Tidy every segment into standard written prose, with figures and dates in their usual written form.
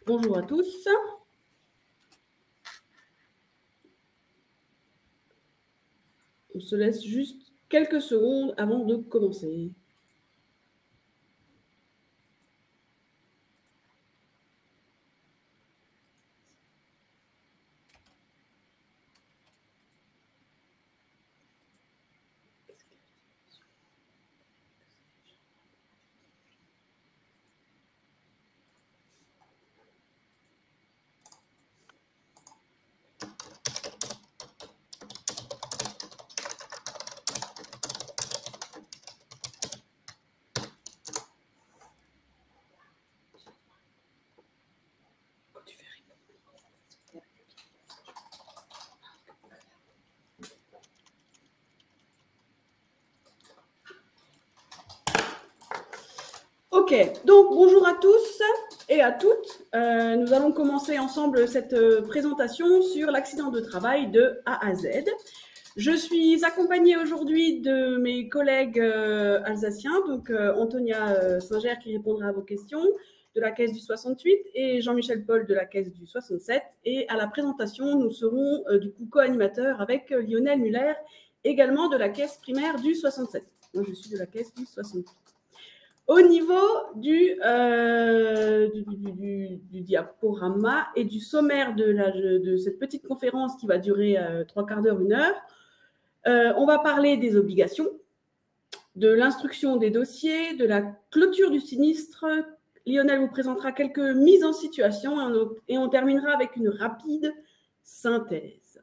Bonjour à tous. On se laisse juste quelques secondes avant de commencer. Ok, donc bonjour à tous et à toutes. Nous allons commencer ensemble cette présentation sur l'accident de travail de A à Z. Je suis accompagnée aujourd'hui de mes collègues alsaciens, donc Antonia Singer qui répondra à vos questions, de la caisse du 68 et Jean-Michel Paul de la caisse du 67. Et à la présentation, nous serons du coup co-animateurs avec Lionel Muller, également de la caisse primaire du 67. Moi, je suis de la caisse du 68. Au niveau du diaporama et du sommaire de cette petite conférence qui va durer 3 quarts d'heure, 1 heure, on va parler des obligations, de l'instruction des dossiers, de la clôture du sinistre. Lionel vous présentera quelques mises en situation et on terminera avec une rapide synthèse.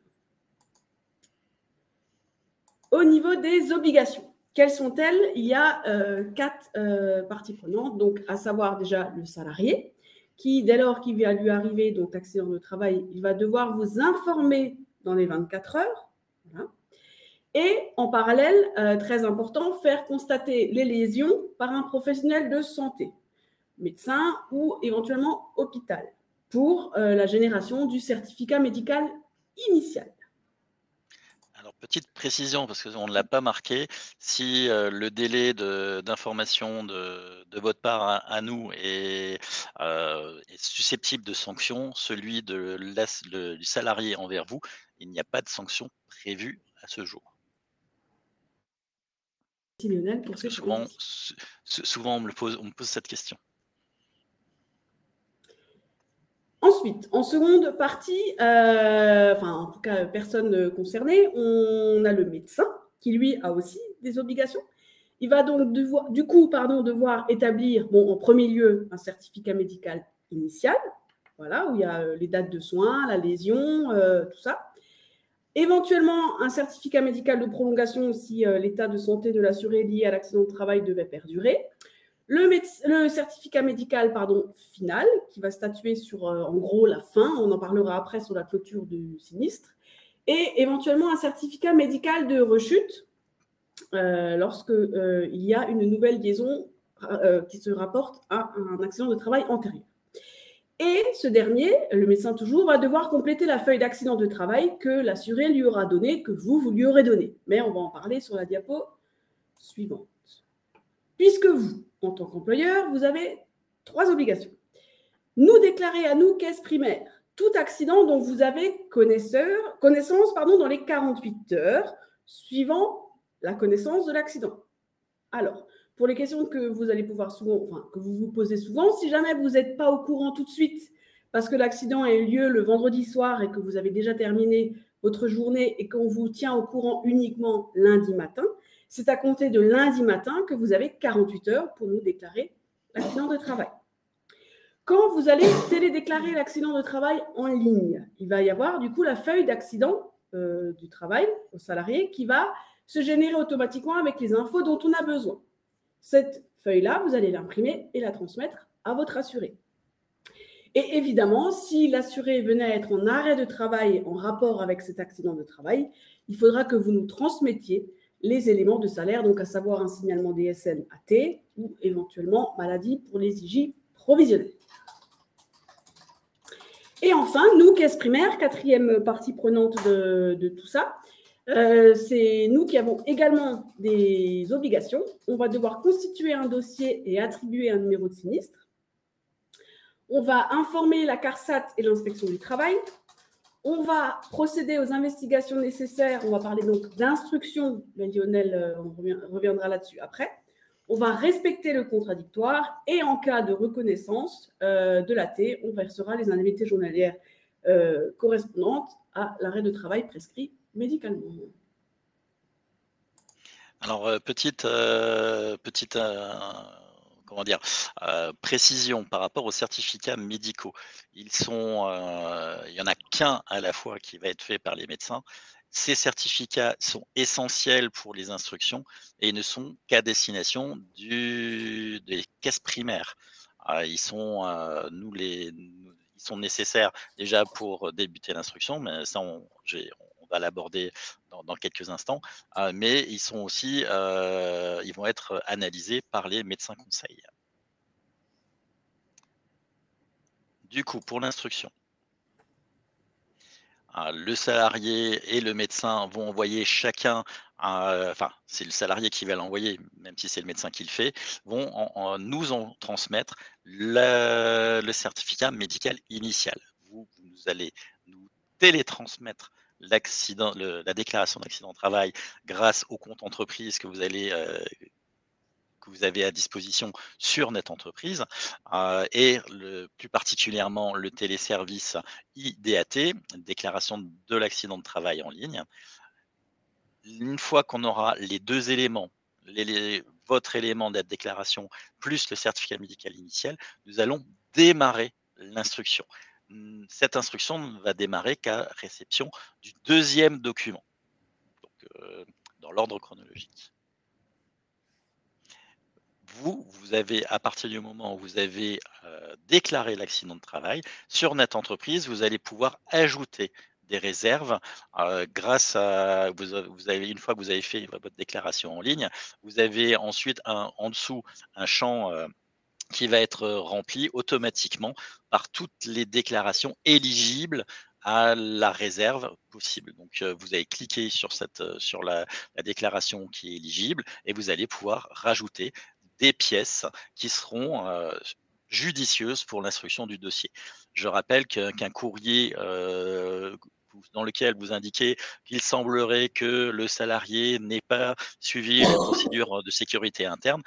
Au niveau des obligations, quelles sont-elles? Il y a 4 parties prenantes, donc à savoir déjà le salarié, qui, dès lors qu'il va lui arriver donc accident de travail, il va devoir vous informer dans les 24 heures. Voilà. Et en parallèle, très important, faire constater les lésions par un professionnel de santé, médecin ou éventuellement hôpital, pour la génération du certificat médical initial. Alors, petite précision, parce qu'on ne l'a pas marqué, si le délai d'information de votre part à nous est susceptible de sanction, celui du salarié envers vous, il n'y a pas de sanction prévue à ce jour. Lionel, parce que souvent on me pose cette question. Ensuite, en seconde partie, en tout cas, personne concernée, on a le médecin qui, lui, a aussi des obligations. Il va donc devoir établir, en premier lieu, un certificat médical initial, voilà, où il y a les dates de soins, la lésion, tout ça. Éventuellement, un certificat médical de prolongation si l'état de santé de l'assuré lié à l'accident de travail devait perdurer. Le certificat médical final, qui va statuer sur, en gros, la fin. On en parlera après sur la clôture du sinistre. Et éventuellement, un certificat médical de rechute lorsqu'il y a une nouvelle liaison qui se rapporte à un accident de travail antérieur. Et ce dernier, le médecin toujours, va devoir compléter la feuille d'accident de travail que l'assuré lui aura donnée, que vous lui aurez donnée. Mais on va en parler sur la diapo suivante. Puisque vous, en tant qu'employeur, vous avez 3 obligations. Nous déclarer à nous, caisse primaire, tout accident dont vous avez connaissance dans les 48 heures suivant la connaissance de l'accident. Alors, pour les questions que vous allez pouvoir que vous vous posez souvent, si jamais vous n'êtes pas au courant tout de suite parce que l'accident a eu lieu le vendredi soir et que vous avez déjà terminé votre journée et qu'on vous tient au courant uniquement lundi matin, c'est à compter de lundi matin que vous avez 48 heures pour nous déclarer l'accident de travail. Quand vous allez télédéclarer l'accident de travail en ligne, il va y avoir du coup la feuille d'accident du travail au salarié qui va se générer automatiquement avec les infos dont on a besoin. Cette feuille-là, vous allez l'imprimer et la transmettre à votre assuré. Et évidemment, si l'assuré venait à être en arrêt de travail en rapport avec cet accident de travail, il faudra que vous nous transmettiez les éléments de salaire, donc à savoir un signalement DSN AT ou éventuellement maladie pour les IJ provisionnels. Et enfin, nous, caisse primaire, 4e partie prenante de tout ça, c'est nous qui avons également des obligations. On va devoir constituer un dossier et attribuer un numéro de sinistre. On va informer la CARSAT et l'inspection du travail. On va procéder aux investigations nécessaires. On va parler donc d'instruction, mais Lionel, on reviendra là-dessus après. On va respecter le contradictoire et en cas de reconnaissance de l'AT, on versera les indemnités journalières correspondantes à l'arrêt de travail prescrit médicalement. Alors, comment dire? Précision par rapport aux certificats médicaux. Il y en a qu'un à la fois qui va être fait par les médecins. Ces certificats sont essentiels pour les instructions et ne sont qu'à destination des caisses primaires. Ils sont nécessaires déjà pour débuter l'instruction, mais ça on va l'aborder dans quelques instants. Mais ils vont être analysés par les médecins conseils. Du coup, pour l'instruction, le salarié et le médecin vont envoyer chacun, enfin, c'est le salarié qui va l'envoyer, même si c'est le médecin qui le fait, vont nous en transmettre le certificat médical initial. Vous allez nous télétransmettre la déclaration d'accident de travail grâce au compte entreprise que vous avez à disposition sur Net Entreprise et plus particulièrement le téléservice IDAT, déclaration de l'accident de travail en ligne. Une fois qu'on aura les deux éléments, votre élément de déclaration plus le certificat médical initial, nous allons démarrer l'instruction. Cette instruction ne va démarrer qu'à réception du deuxième document, donc dans l'ordre chronologique. Vous avez, à partir du moment où vous avez déclaré l'accident de travail, sur Net Entreprise, vous allez pouvoir ajouter des réserves grâce à, une fois que vous avez fait votre déclaration en ligne, vous avez ensuite en dessous un champ qui va être rempli automatiquement par toutes les déclarations éligibles à la réserve possible. Donc, vous allez cliquer sur la déclaration qui est éligible et vous allez pouvoir rajouter des pièces qui seront judicieuses pour l'instruction du dossier. Je rappelle qu'un courrier dans lequel vous indiquez qu'il semblerait que le salarié n'ait pas suivi les procédures de sécurité interne,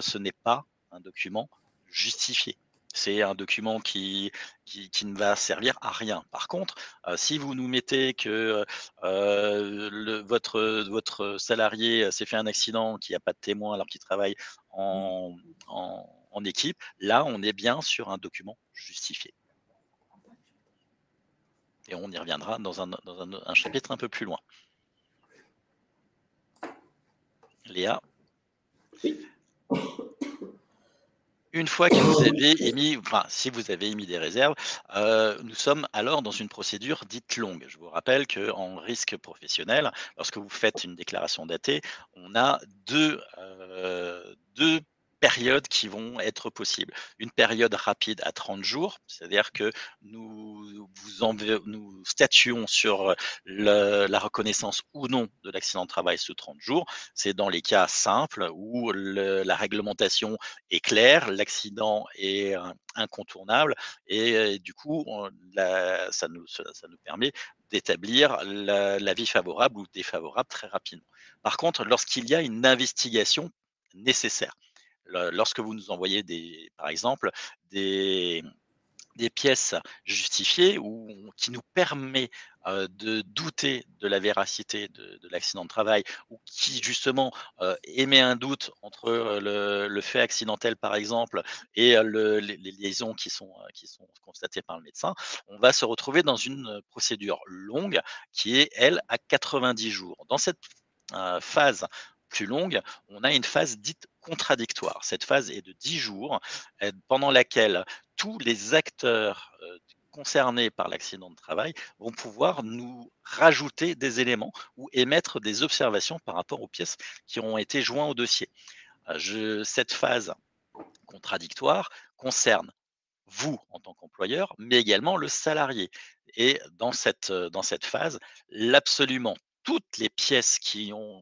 ce n'est pas un document justifié. C'est un document qui ne va servir à rien. Par contre, si vous nous mettez que votre salarié s'est fait un accident, qu'il n'y a pas de témoin alors qu'il travaille en, en équipe, là, on est bien sur un document justifié. Et on y reviendra dans un chapitre un peu plus loin. Léa? Oui. Une fois que vous avez émis, enfin, si vous avez émis des réserves, nous sommes alors dans une procédure dite longue. Je vous rappelle qu'en risque professionnel, lorsque vous faites une déclaration datée, on a deux périodes qui vont être possibles. Une période rapide à 30 jours, c'est-à-dire que nous statuons sur la reconnaissance ou non de l'accident de travail sous 30 jours. C'est dans les cas simples où la réglementation est clair, l'accident est incontournable et du coup, ça nous permet d'établir l'avis favorable ou défavorable très rapidement. Par contre, lorsqu'il y a une investigation nécessaire, lorsque vous nous envoyez par exemple des pièces justifiées ou qui nous permet de douter de la véracité de l'accident de travail ou qui justement émet un doute entre le fait accidentel par exemple et les liaisons qui sont constatées par le médecin, on va se retrouver dans une procédure longue qui est, elle, à 90 jours. Dans cette phase plus longue, on a une phase dite contradictoire. Cette phase est de 10 jours, pendant laquelle tous les acteurs concernés par l'accident de travail vont pouvoir nous rajouter des éléments ou émettre des observations par rapport aux pièces qui ont été jointes au dossier. Cette phase contradictoire concerne vous en tant qu'employeur, mais également le salarié. Et dans cette phase, absolument toutes les pièces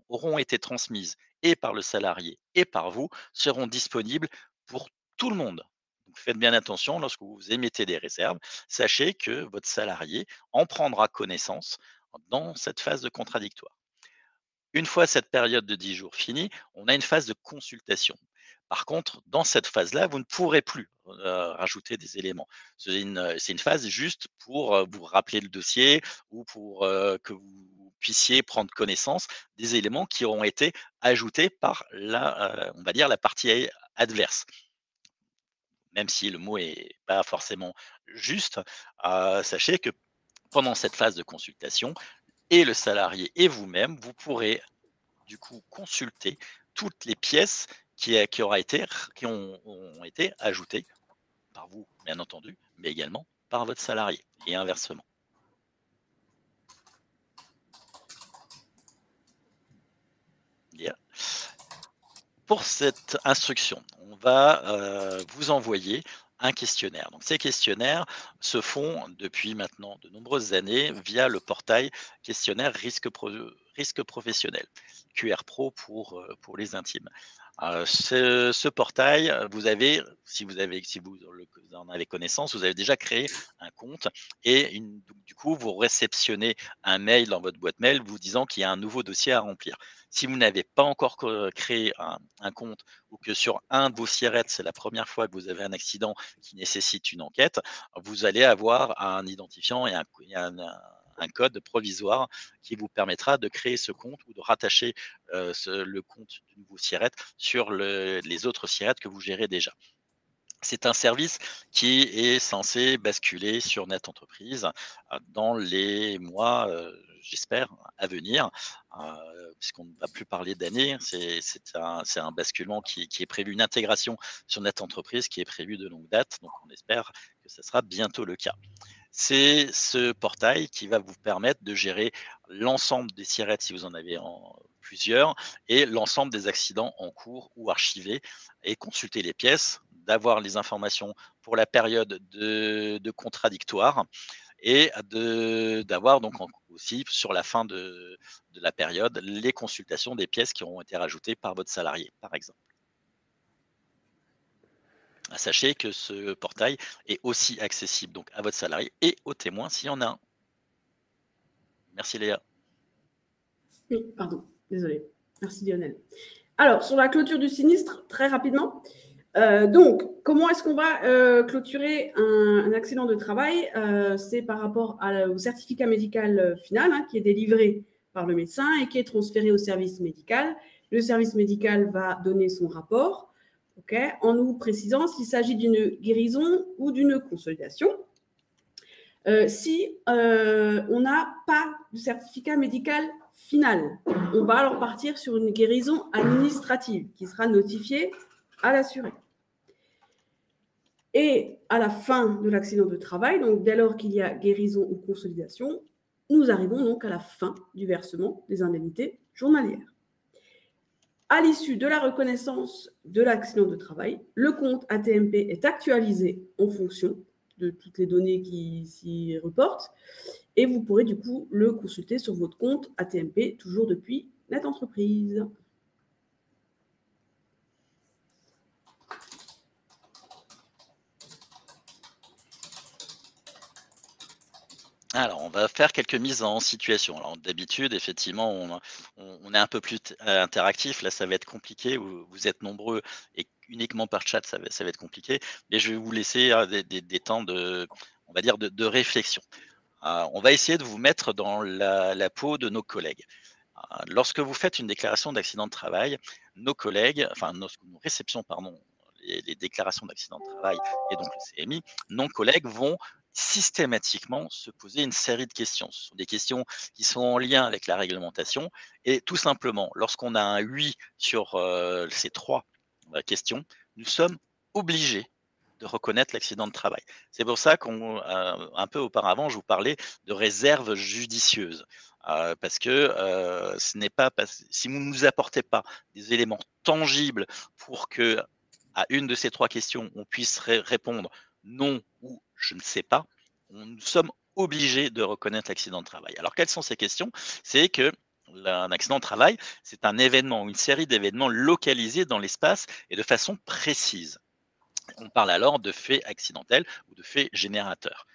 auront été transmises et par le salarié et par vous seront disponibles pour tout le monde. Donc faites bien attention lorsque vous émettez des réserves, sachez que votre salarié en prendra connaissance dans cette phase de contradictoire. Une fois cette période de 10 jours finie, on a une phase de consultation. Par contre, dans cette phase-là, vous ne pourrez plus rajouter des éléments. C'est une phase juste pour vous rappeler le dossier ou pour que vous puissiez prendre connaissance des éléments qui auront été ajoutés par on va dire, la partie adverse. Même si le mot est pas forcément juste, sachez que pendant cette phase de consultation, et le salarié et vous-même, vous pourrez du coup consulter toutes les pièces qui ont été ajoutées par vous, bien entendu, mais également par votre salarié et inversement. Bien. Pour cette instruction, on va vous envoyer un questionnaire. Donc, ces questionnaires se font depuis maintenant de nombreuses années via le portail questionnaire risque professionnel, QR Pro pour les intimes. Ce portail, si vous en avez connaissance, vous avez déjà créé un compte et donc, du coup, vous réceptionnez un mail dans votre boîte mail vous disant qu'il y a un nouveau dossier à remplir. Si vous n'avez pas encore créé un compte ou que sur un de vos SIRET, c'est la première fois que vous avez un accident qui nécessite une enquête, vous allez avoir un identifiant et un code provisoire qui vous permettra de créer ce compte ou de rattacher le compte du nouveau SIRET sur les autres SIRET que vous gérez déjà. C'est un service qui est censé basculer sur Net Entreprise dans les mois, j'espère, à venir, puisqu'on ne va plus parler d'années. C'est un basculement qui est prévu, une intégration sur Net Entreprise qui est prévue de longue date. Donc, on espère que ce sera bientôt le cas. C'est ce portail qui va vous permettre de gérer l'ensemble des SIRET si vous en avez plusieurs et l'ensemble des accidents en cours ou archivés et consulter les pièces, d'avoir les informations pour la période de contradictoire et d'avoir donc aussi sur la fin de la période les consultations des pièces qui auront été rajoutées par votre salarié, par exemple. Sachez que ce portail est aussi accessible donc à votre salarié et aux témoins s'il y en a un. Merci Léa. Oui, pardon, désolé. Merci Lionel. Alors, sur la clôture du sinistre, très rapidement. Donc, comment est-ce qu'on va clôturer un accident de travail? C'est par rapport au certificat médical final qui est délivré par le médecin et qui est transféré au service médical. Le service médical va donner son rapport, en nous précisant s'il s'agit d'une guérison ou d'une consolidation. Si on n'a pas de certificat médical final, on va alors partir sur une guérison administrative qui sera notifiée à l'assuré. Et à la fin de l'accident de travail, donc dès lors qu'il y a guérison ou consolidation, nous arrivons donc à la fin du versement des indemnités journalières. À l'issue de la reconnaissance de l'accident de travail, le compte ATMP est actualisé en fonction de toutes les données qui s'y reportent et vous pourrez du coup le consulter sur votre compte ATMP, toujours depuis Net Entreprise. Alors, on va faire quelques mises en situation. Alors, d'habitude, effectivement, on est un peu plus interactif. Là, ça va être compliqué. Vous êtes nombreux et uniquement par chat, ça va être compliqué. Mais je vais vous laisser des temps on va dire, de réflexion. On va essayer de vous mettre dans la peau de nos collègues. Lorsque vous faites une déclaration d'accident de travail, nos collègues, enfin, nos réceptions, pardon, les déclarations d'accident de travail et donc le CMI, nos collègues vont systématiquement se poser une série de questions. Ce sont des questions qui sont en lien avec la réglementation et tout simplement, lorsqu'on a un oui sur ces 3 questions, nous sommes obligés de reconnaître l'accident de travail. C'est pour ça un peu auparavant, je vous parlais de réserve judicieuse. Parce que si vous ne nous apportez pas des éléments tangibles pour que à une de ces 3 questions, on puisse répondre non ou je ne sais pas, nous sommes obligés de reconnaître l'accident de travail. Alors, quelles sont ces questions? C'est que un accident de travail, c'est un événement ou une série d'événements localisés dans l'espace et de façon précise. On parle alors de fait accidentel ou de fait générateur.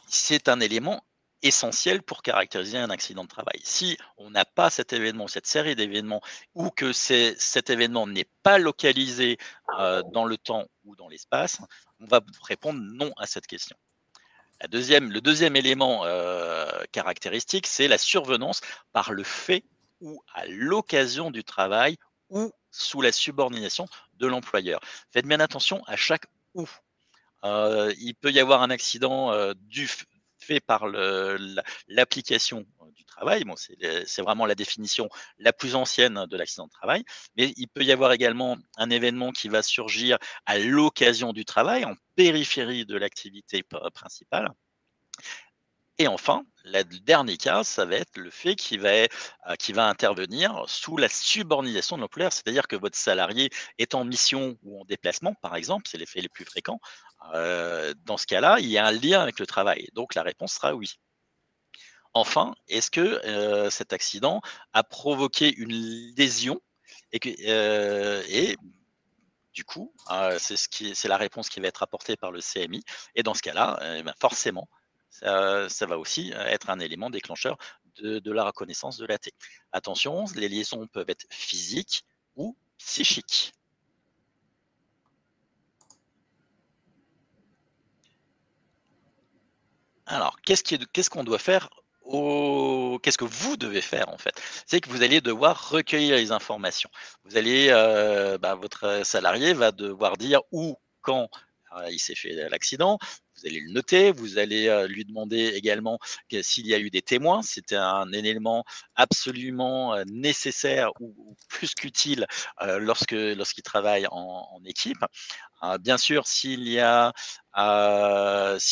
C'est un élément essentiel pour caractériser un accident de travail. Si on n'a pas cet événement, cette série d'événements, ou que cet événement n'est pas localisé dans le temps ou dans l'espace, on va répondre non à cette question. Le deuxième élément caractéristique, c'est la survenance par le fait ou à l'occasion du travail ou sous la subordination de l'employeur. Faites bien attention à chaque « ou ». Il peut y avoir un accident fait par l'application du travail. Bon, c'est vraiment la définition la plus ancienne de l'accident de travail. Mais il peut y avoir également un événement qui va surgir à l'occasion du travail, en périphérie de l'activité principale. Et enfin, le dernier cas, ça va être le fait qui va intervenir sous la subordination de l'employeur, c'est-à-dire que votre salarié est en mission ou en déplacement, par exemple, c'est les faits les plus fréquents. Dans ce cas-là, il y a un lien avec le travail, donc la réponse sera oui. Enfin, est-ce que cet accident a provoqué une lésion et du coup, c'est la réponse qui va être apportée par le CMI. Et dans ce cas-là, ben forcément, ça va aussi être un élément déclencheur de la reconnaissance de l'AT. Attention, les liaisons peuvent être physiques ou psychiques. Alors, qu'est-ce qu'on doit faire qu'est-ce que vous devez faire en fait? C'est que vous allez devoir recueillir les informations. Vous allez, votre salarié va devoir dire où, quand il s'est fait l'accident. Vous allez le noter. Vous allez lui demander également s'il y a eu des témoins. C'était un élément absolument nécessaire ou plus qu'utile lorsqu'il travaille en équipe. Bien sûr, s'il n'y a pas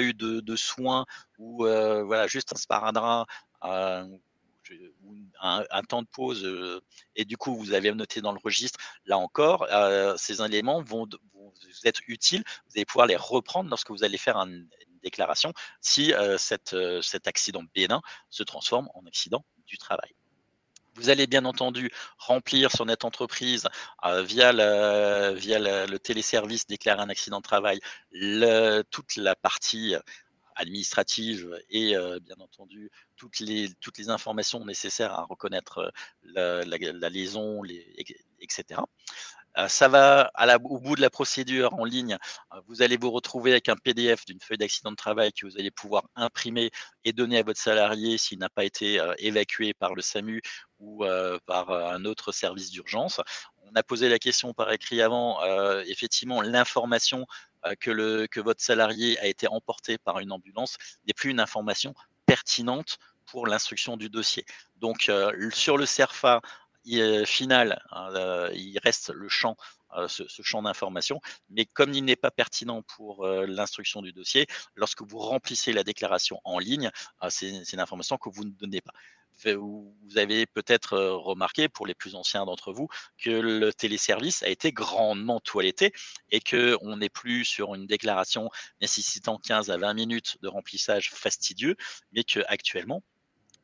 eu de soins ou voilà, juste un sparadrap ou un temps de pause et du coup vous avez noté dans le registre, là encore, ces éléments vont vous être utiles. Vous allez pouvoir les reprendre lorsque vous allez faire une déclaration si cet accident bénin se transforme en accident du travail. Vous allez bien entendu remplir sur notre entreprise via le téléservice déclarer un accident de travail, toute la partie administrative et bien entendu toutes les informations nécessaires à reconnaître la liaison, etc. Ça va au bout de la procédure en ligne, vous allez vous retrouver avec un PDF d'une feuille d'accident de travail que vous allez pouvoir imprimer et donner à votre salarié s'il n'a pas été évacué par le SAMU ou par un autre service d'urgence. On a posé la question par écrit avant, effectivement, l'information que votre salarié a été emporté par une ambulance n'est plus une information pertinente pour l'instruction du dossier. Donc, sur le CERFA, final, il reste le champ, ce champ d'information, mais comme il n'est pas pertinent pour l'instruction du dossier, lorsque vous remplissez la déclaration en ligne, c'est une information que vous ne donnez pas. Vous avez peut-être remarqué, pour les plus anciens d'entre vous, que le téléservice a été grandement toiletté et qu'on n'est plus sur une déclaration nécessitant 15 à 20 minutes de remplissage fastidieux, mais qu'actuellement,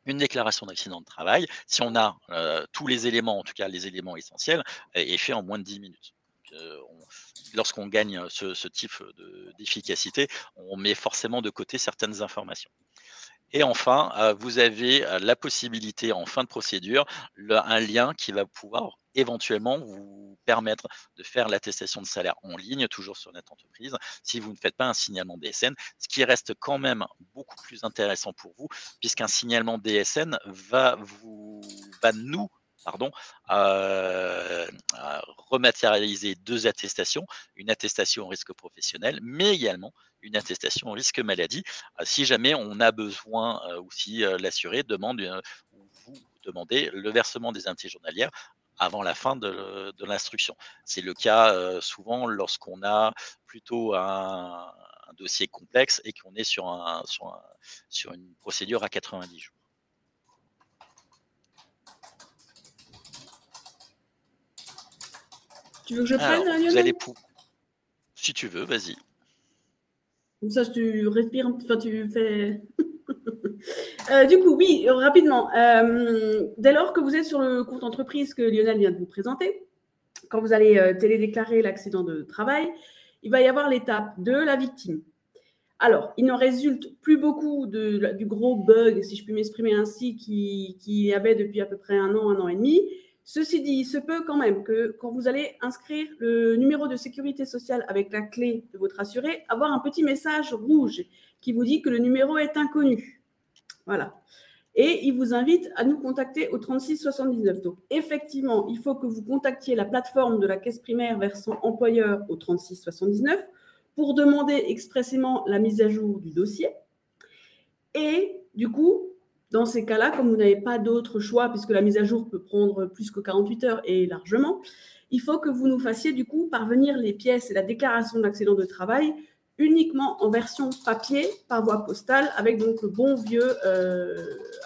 une déclaration d'accident de travail, si on a tous les éléments, en tout cas les éléments essentiels, est fait en moins de 10 minutes. Lorsqu'on gagne ce type d'efficacité, on met forcément de côté certaines informations. Et enfin, vous avez la possibilité en fin de procédure, un lien qui va pouvoir éventuellement vous permettre de faire l'attestation de salaire en ligne, toujours sur notre entreprise, si vous ne faites pas un signalement DSN, ce qui reste quand même beaucoup plus intéressant pour vous, puisqu'un signalement DSN va nous rematérialiser deux attestations, une attestation au risque professionnel, mais également une attestation au risque maladie, si jamais on a besoin ou si l'assuré demande ou vous demandez le versement des indemnités journalières avant la fin de l'instruction. C'est le cas souvent lorsqu'on a plutôt un dossier complexe et qu'on est sur une procédure à 90 jours. Tu veux que je prenne, Lionel ? Si tu veux, vas-y. Comme ça, tu respires, enfin, tu fais... du coup, oui, rapidement. Dès lors que vous êtes sur le compte entreprise que Lionel vient de vous présenter, quand vous allez télédéclarer l'accident de travail, il va y avoir l'étape de la victime. Alors, il n'en résulte plus beaucoup du gros bug, si je puis m'exprimer ainsi, qu'il y avait depuis à peu près un an et demi. Ceci dit, il se peut quand même que quand vous allez inscrire le numéro de sécurité sociale avec la clé de votre assuré, avoir un petit message rouge qui vous dit que le numéro est inconnu. Voilà. Et il vous invite à nous contacter au 36 79. Donc, effectivement, il faut que vous contactiez la plateforme de la caisse primaire versant employeur au 36 79 pour demander expressément la mise à jour du dossier. Et du coup, dans ces cas-là, comme vous n'avez pas d'autre choix, puisque la mise à jour peut prendre plus que 48 heures et largement, il faut que vous nous fassiez du coup parvenir les pièces et la déclaration d'accident de travail uniquement en version papier par voie postale avec donc le bon vieux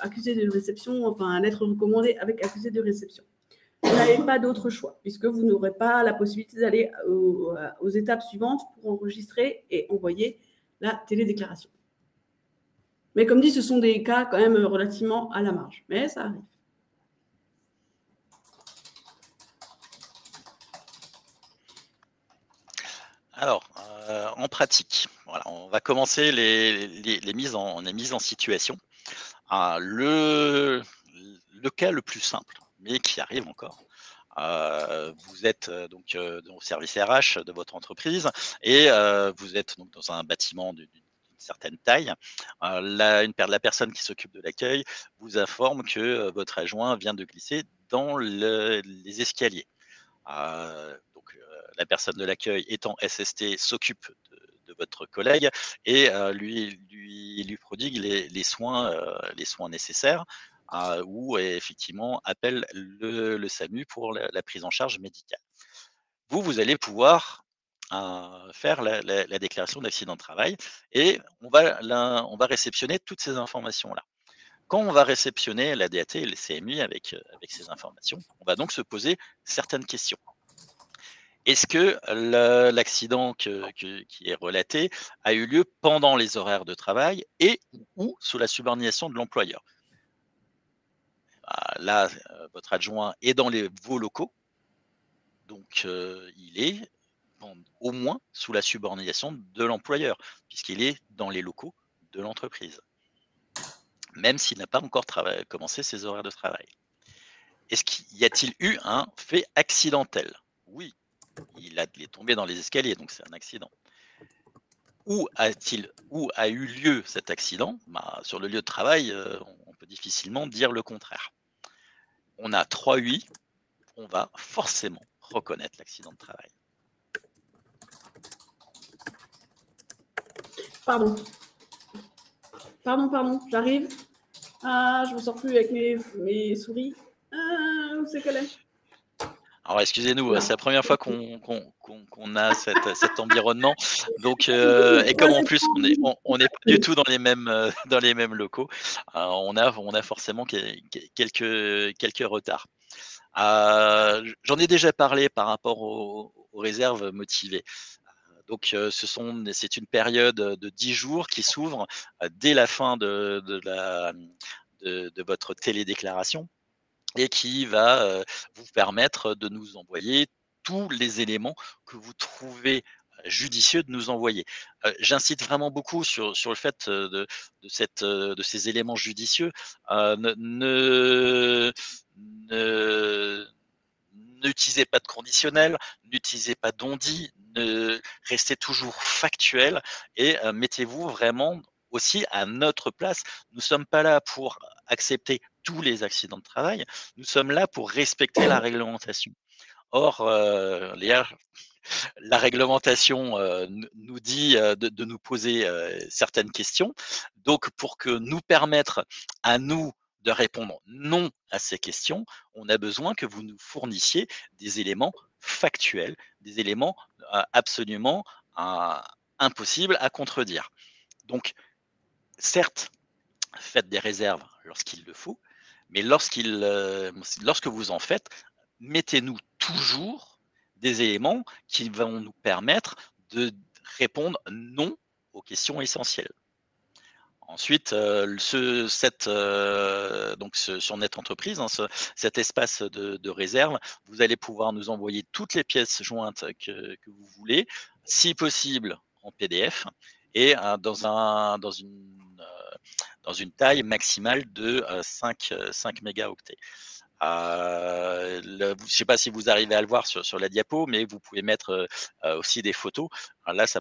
accusé de réception, enfin lettre recommandée avec accusé de réception. Vous n'avez pas d'autre choix puisque vous n'aurez pas la possibilité d'aller aux étapes suivantes pour enregistrer et envoyer la télédéclaration. Mais comme dit, ce sont des cas quand même relativement à la marge. Mais ça arrive. Alors, en pratique, voilà, on va commencer les mises en situation. Le cas le plus simple, mais qui arrive encore. Vous êtes donc au service RH de votre entreprise et vous êtes donc dans un bâtiment d'une certaine taille. La personne qui s'occupe de l'accueil vous informe que votre adjoint vient de glisser dans les escaliers. Donc, la personne de l'accueil étant SST s'occupe de votre collègue et lui prodigue les soins nécessaires ou effectivement appelle le SAMU pour la prise en charge médicale. Vous allez pouvoir faire la déclaration d'accident de travail et on va réceptionner toutes ces informations-là. Quand on va réceptionner la DAT et le CMI avec ces informations, on va donc se poser certaines questions. Est-ce que l'accident qui est relaté a eu lieu pendant les horaires de travail et ou sous la subordination de l'employeur? Là, votre adjoint est dans vos locaux, donc il est au moins sous la subordination de l'employeur, puisqu'il est dans les locaux de l'entreprise, même s'il n'a pas encore commencé ses horaires de travail. Y a-t-il eu un fait accidentel? Oui, il est tombé dans les escaliers, donc c'est un accident. Où a eu lieu cet accident? Sur le lieu de travail, on peut difficilement dire le contraire. On a 3 oui, on va forcément reconnaître l'accident de travail. Pardon, j'arrive. Je ne me sors plus avec mes souris. Où c'est qu'elle est? Alors excusez-nous, c'est la première fois qu'on a cet environnement. Donc, et comme en plus on n'est pas du tout dans les mêmes locaux, on a forcément quelques retards. J'en ai déjà parlé par rapport aux réserves motivées. Donc, c'est une période de 10 jours qui s'ouvre dès la fin de votre télédéclaration et qui va vous permettre de nous envoyer tous les éléments que vous trouvez judicieux de nous envoyer. J'incite vraiment beaucoup sur le fait de ces éléments judicieux. N'utilisez pas de conditionnel, n'utilisez pas d'on-dit, restez toujours factuel et mettez-vous vraiment aussi à notre place. Nous ne sommes pas là pour accepter tous les accidents de travail, nous sommes là pour respecter la réglementation. Or, la réglementation nous dit de nous poser certaines questions. Donc, pour que nous permettre à nous de répondre non à ces questions, on a besoin que vous nous fournissiez des éléments factuels, des éléments absolument impossibles à contredire. Donc, certes, faites des réserves lorsqu'il le faut, mais lorsque vous en faites, mettez-nous toujours des éléments qui vont nous permettre de répondre non aux questions essentielles. Ensuite, sur Net Entreprise, hein, cet espace de réserve, vous allez pouvoir nous envoyer toutes les pièces jointes que vous voulez, si possible en PDF et dans une taille maximale de 5 mégaoctets. Je ne sais pas si vous arrivez à le voir sur la diapo, mais vous pouvez mettre aussi des photos. Alors là, ça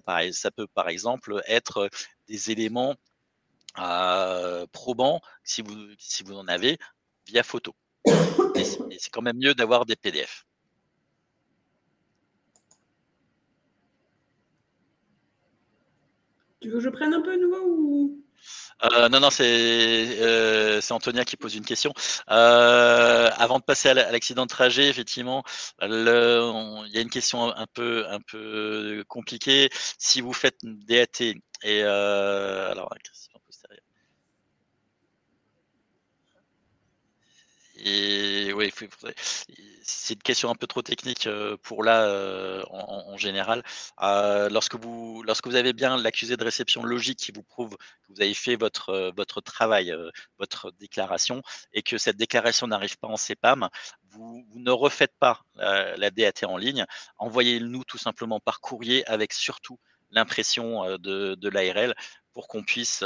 peut par exemple être des éléments probants, si vous en avez, via photo. Mais c'est quand même mieux d'avoir des PDF. Tu veux que je prenne un peu à nouveau ou... Non, c'est Antonia qui pose une question. Avant de passer à l'accident de trajet, effectivement, il y a une question un peu compliquée. Si vous faites une DAT et alors, et oui, c'est une question un peu trop technique pour là en général. Lorsque vous avez bien l'accusé de réception logique qui vous prouve que vous avez fait votre travail, votre déclaration, et que cette déclaration n'arrive pas en CPAM, vous ne refaites pas la DAT en ligne. Envoyez-nous tout simplement par courrier avec surtout l'impression de l'ARL pour qu'on puisse,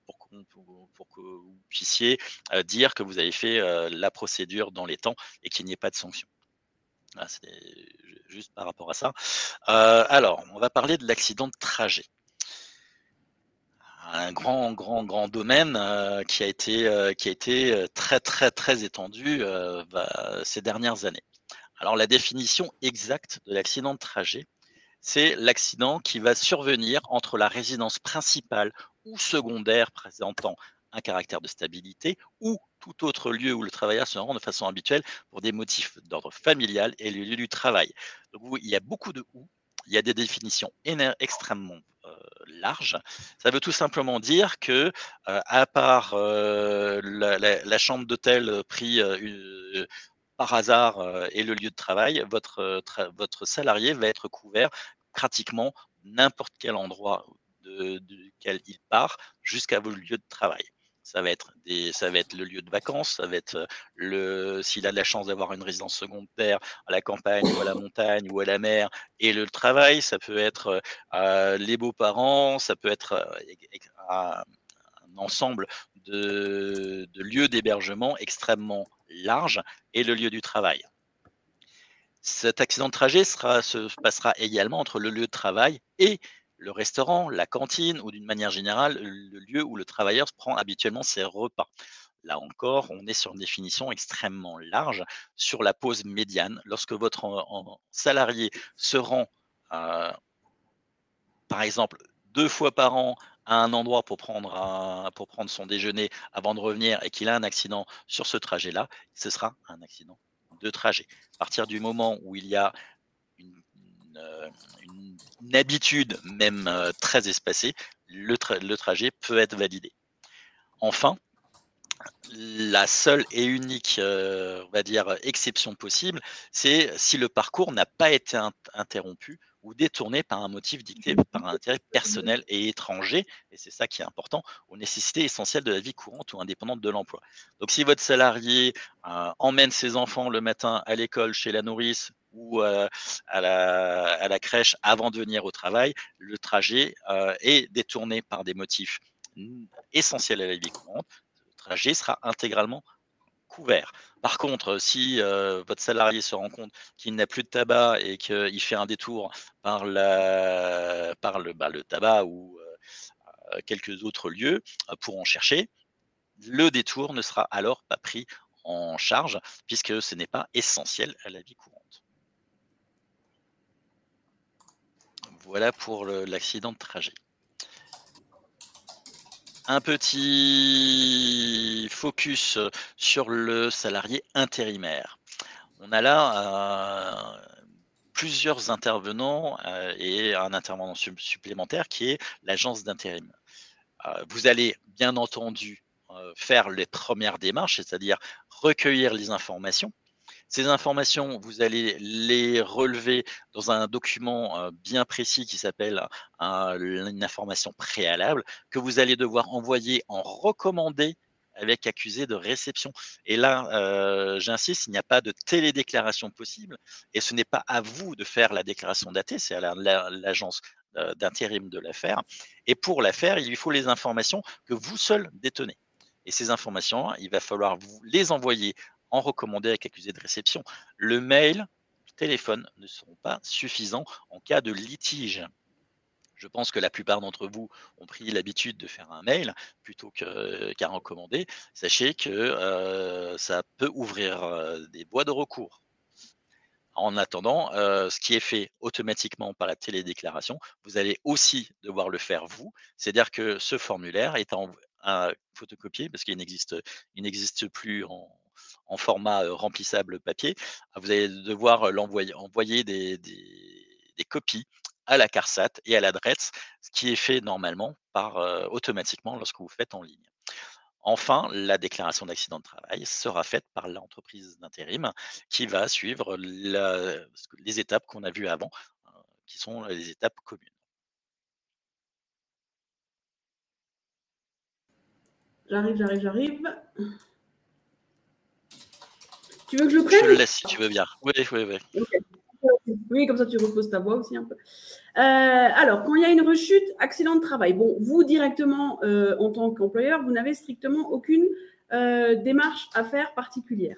pour que vous puissiez dire que vous avez fait la procédure dans les temps et qu'il n'y ait pas de sanction. Voilà, c'est juste par rapport à ça. Alors, on va parler de l'accident de trajet. Un grand domaine qui a été très étendu ces dernières années. Alors, la définition exacte de l'accident de trajet, c'est l'accident qui va survenir entre la résidence principale ou secondaire présentant un caractère de stabilité ou tout autre lieu où le travailleur se rend de façon habituelle pour des motifs d'ordre familial et le lieu du travail. Donc, il y a beaucoup de ou, il y a des définitions extrêmement larges. Ça veut tout simplement dire que, à part la chambre d'hôtel pris par hasard et le lieu de travail, votre salarié va être couvert pratiquement n'importe quel endroit duquel il part jusqu'à vos lieux de travail. Ça va être le lieu de vacances, ça va être s'il a de la chance d'avoir une résidence secondaire à la campagne ou à la montagne ou à la mer et le travail, ça peut être les beaux-parents, ça peut être un ensemble de lieux d'hébergement extrêmement large et le lieu du travail. Cet accident de trajet se passera également entre le lieu de travail et le restaurant, la cantine ou d'une manière générale, le lieu où le travailleur prend habituellement ses repas. Là encore, on est sur une définition extrêmement large sur la pause médiane. Lorsque votre salarié se rend, euh, par exemple, 2 fois par an à un endroit pour prendre son déjeuner avant de revenir et qu'il a un accident sur ce trajet-là, ce sera un accident de trajet. À partir du moment où il y a une, une habitude, même très espacée, le trajet peut être validé. Enfin, la seule et unique, on va dire, exception possible, c'est si le parcours n'a pas été interrompu ou détourné par un motif dicté par un intérêt personnel et étranger, et c'est ça qui est important, aux nécessités essentielles de la vie courante ou indépendante de l'emploi. Donc si votre salarié emmène ses enfants le matin à l'école, chez la nourrice ou à la crèche avant de venir au travail, le trajet est détourné par des motifs essentiels à la vie courante, le trajet sera intégralement couvert. Par contre, si votre salarié se rend compte qu'il n'a plus de tabac et qu'il fait un détour par le tabac ou quelques autres lieux pour en chercher, le détour ne sera alors pas pris en charge puisque ce n'est pas essentiel à la vie courante. Voilà pour l'accident de trajet. Un petit focus sur le salarié intérimaire. On a là plusieurs intervenants et un intervenant supplémentaire qui est l'agence d'intérim. Vous allez bien entendu faire les premières démarches, c'est-à-dire recueillir les informations. Ces informations, vous allez les relever dans un document bien précis qui s'appelle une information préalable que vous allez devoir envoyer en recommandé avec accusé de réception. Et là, j'insiste, il n'y a pas de télédéclaration possible et ce n'est pas à vous de faire la déclaration datée, c'est à l'agence d'intérim de la faire. Et pour la faire, il faut les informations que vous seul détenez. Et ces informations, il va falloir vous les envoyer en recommandé avec accusé de réception. Le mail, le téléphone ne seront pas suffisants en cas de litige. Je pense que la plupart d'entre vous ont pris l'habitude de faire un mail plutôt qu'un recommandé. Sachez que ça peut ouvrir des voies de recours. En attendant, ce qui est fait automatiquement par la télédéclaration, vous allez aussi devoir le faire vous. C'est-à-dire que ce formulaire est à photocopier parce qu'il n'existe plus en format remplissable papier. Vous allez devoir envoyer des copies à la CARSAT et à l'adresse, ce qui est fait normalement automatiquement lorsque vous faites en ligne. Enfin, la déclaration d'accident de travail sera faite par l'entreprise d'intérim qui va suivre les étapes qu'on a vues avant, qui sont les étapes communes. J'arrive. Tu veux que je le Je prenne? te le laisse si tu veux bien. Oui. Okay. Oui, comme ça tu reposes ta voix aussi un peu. Alors, quand il y a une rechute, accident de travail, bon, vous directement, en tant qu'employeur, vous n'avez strictement aucune démarche à faire particulière.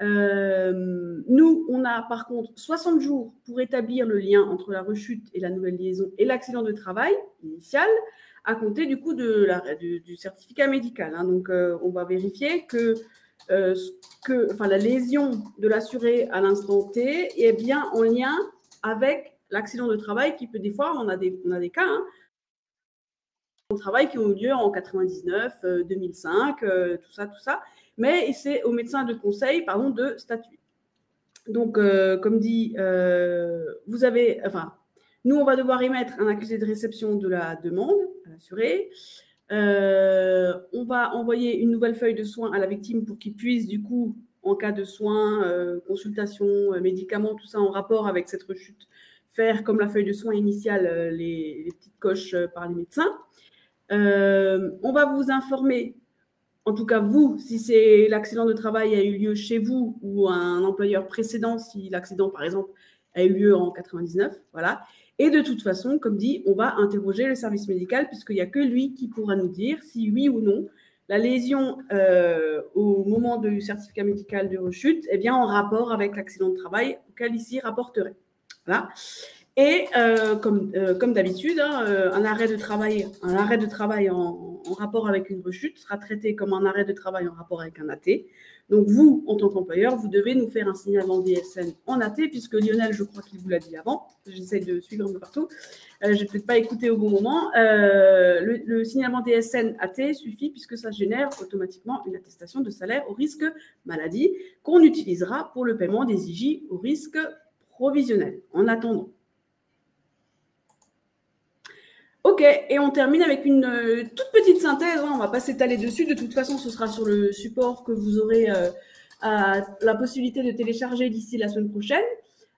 Nous, on a par contre 60 jours pour établir le lien entre la rechute et la nouvelle liaison et l'accident de travail initial, à compter du coup du certificat médical. Hein. Donc, on va vérifier que la lésion de l'assuré à l'instant T est bien en lien avec l'accident de travail qui peut des fois, on a des cas, hein, de travail qui ont eu lieu en 99, 2005, tout ça. Mais c'est au médecin de conseil, de statuer. Donc, comme dit, nous, on va devoir émettre un accusé de réception de la demande à l'assuré. On va envoyer une nouvelle feuille de soins à la victime pour qu'il puisse, du coup, en cas de soins, consultation, médicaments, tout ça en rapport avec cette rechute, faire comme la feuille de soins initiale, les petites coches par les médecins. On va vous informer, en tout cas vous, si c'est l'accident de travail a eu lieu chez vous ou un employeur précédent, si l'accident, par exemple, a eu lieu en 99, voilà. Et de toute façon, comme dit, on va interroger le service médical puisqu'il n'y a que lui qui pourra nous dire si oui ou non la lésion au moment du certificat médical de rechute est bien en rapport avec l'accident de travail auquel ici rapporterait. Voilà. Et comme d'habitude, hein, un arrêt de travail en rapport avec une rechute sera traité comme un arrêt de travail en rapport avec un AT. Donc vous, en tant qu'employeur, vous devez nous faire un signalement DSN en AT, puisque Lionel, je crois qu'il vous l'a dit avant, j'essaie de suivre un peu partout, je n'ai peut-être pas écouté au bon moment, le signalement DSN AT suffit puisque ça génère automatiquement une attestation de salaire au risque maladie qu'on utilisera pour le paiement des IJ au risque provisionnel. En attendant. Ok, et on termine avec une toute petite synthèse, hein, on ne va pas s'étaler dessus, de toute façon ce sera sur le support que vous aurez la possibilité de télécharger d'ici la semaine prochaine.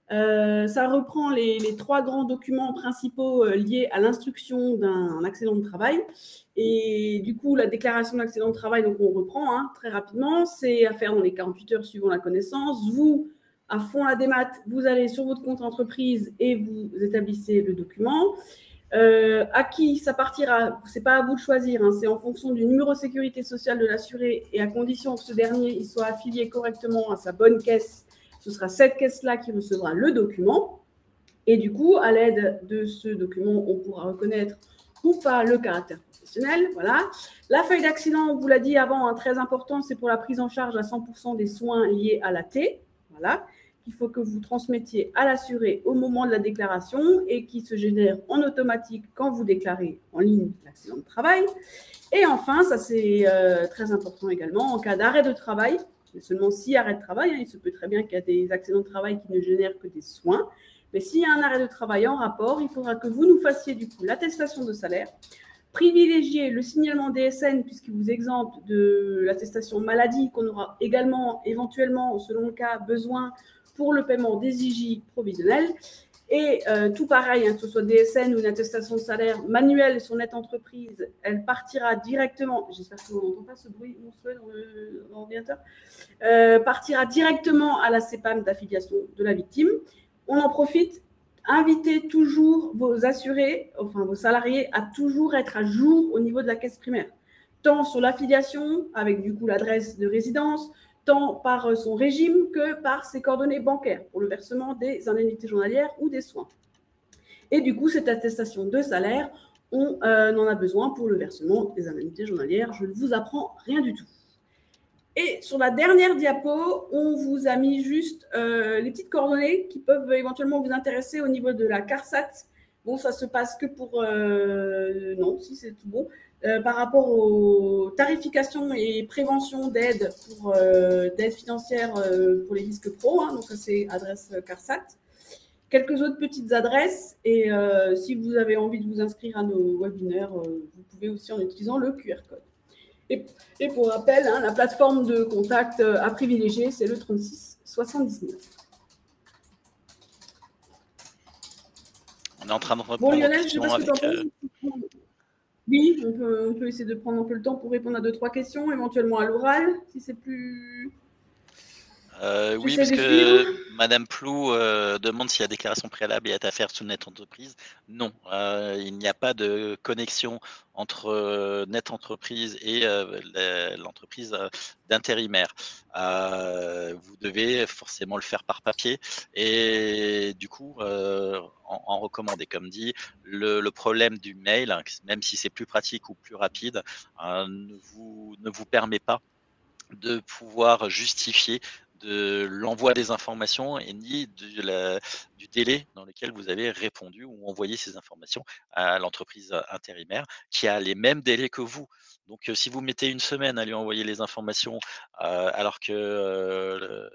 Ça reprend les 3 grands documents principaux liés à l'instruction d'un accident de travail. Et du coup, la déclaration d'accident de travail, donc on reprend très rapidement, c'est à faire dans les 48 heures suivant la connaissance. Vous, à fond la démat, vous allez sur votre compte entreprise et vous établissez le document. À qui ça partira, c'est pas à vous de choisir, hein, c'est en fonction du numéro de sécurité sociale de l'assuré et à condition que ce dernier il soit affilié correctement à sa bonne caisse. Ce sera cette caisse-là qui recevra le document. Et du coup, à l'aide de ce document, on pourra reconnaître ou pas le caractère professionnel. Voilà. La feuille d'accident, on vous l'a dit avant, hein, très important, c'est pour la prise en charge à 100% des soins liés à l'AT. Voilà. Il faut que vous transmettiez à l'assuré au moment de la déclaration et qui se génère en automatique quand vous déclarez en ligne l'accident de travail. Et enfin, ça c'est très important également, en cas d'arrêt de travail, mais seulement 6 arrêts de travail, hein, il se peut très bien qu'il y ait des accidents de travail qui ne génèrent que des soins, mais s'il y a un arrêt de travail en rapport, il faudra que vous nous fassiez du coup l'attestation de salaire, privilégier le signalement DSN puisqu'il vous exempte de l'attestation maladie qu'on aura également, éventuellement, selon le cas, besoin pour le paiement des IJ provisionnels. Et tout pareil, hein, que ce soit DSN ou une attestation de salaire manuelle sur Net Entreprise, elle partira directement, j'espère que vous n'entendez pas ce bruit monstrueux dans l'ordinateur, partira directement à la CPAM d'affiliation de la victime. On en profite, invitez toujours vos assurés, enfin vos salariés, à toujours être à jour au niveau de la caisse primaire, tant sur l'affiliation, avec du coup l'adresse de résidence, tant par son régime que par ses coordonnées bancaires pour le versement des indemnités journalières ou des soins. Et du coup, cette attestation de salaire, on en a besoin pour le versement des indemnités journalières. Je ne vous apprends rien du tout. Et sur la dernière diapo, on vous a mis juste les petites coordonnées qui peuvent éventuellement vous intéresser au niveau de la CARSAT. Bon, ça se passe que pour... non, si c'est tout bon. Par rapport aux tarifications et prévention d'aide d'aide financière pour les risques pro. Hein, donc, ça, c'est adresse CARSAT. Quelques autres petites adresses. Et si vous avez envie de vous inscrire à nos webinaires, vous pouvez aussi en utilisant le QR code. Et pour rappel, hein, la plateforme de contact à privilégier, c'est le 36 79. On est en train de reprendre. Bon, Lionel, je ne sais pas ce que tu en penses. Oui, on peut essayer de prendre un peu le temps pour répondre à 2-3 questions, éventuellement à l'oral, si c'est plus... Oui, parce que Madame Plou demande s'il y a déclaration préalable et est à faire sous Net Entreprise. Non, il n'y a pas de connexion entre Net Entreprise et l'entreprise d'intérimaire. Vous devez forcément le faire par papier et du coup, en recommandé, comme dit, le problème du mail, même si c'est plus pratique ou plus rapide, ne vous permet pas de pouvoir justifier de l'envoi des informations et ni du délai dans lequel vous avez répondu ou envoyé ces informations à l'entreprise intérimaire qui a les mêmes délais que vous. Donc, si vous mettez une semaine à lui envoyer les informations alors que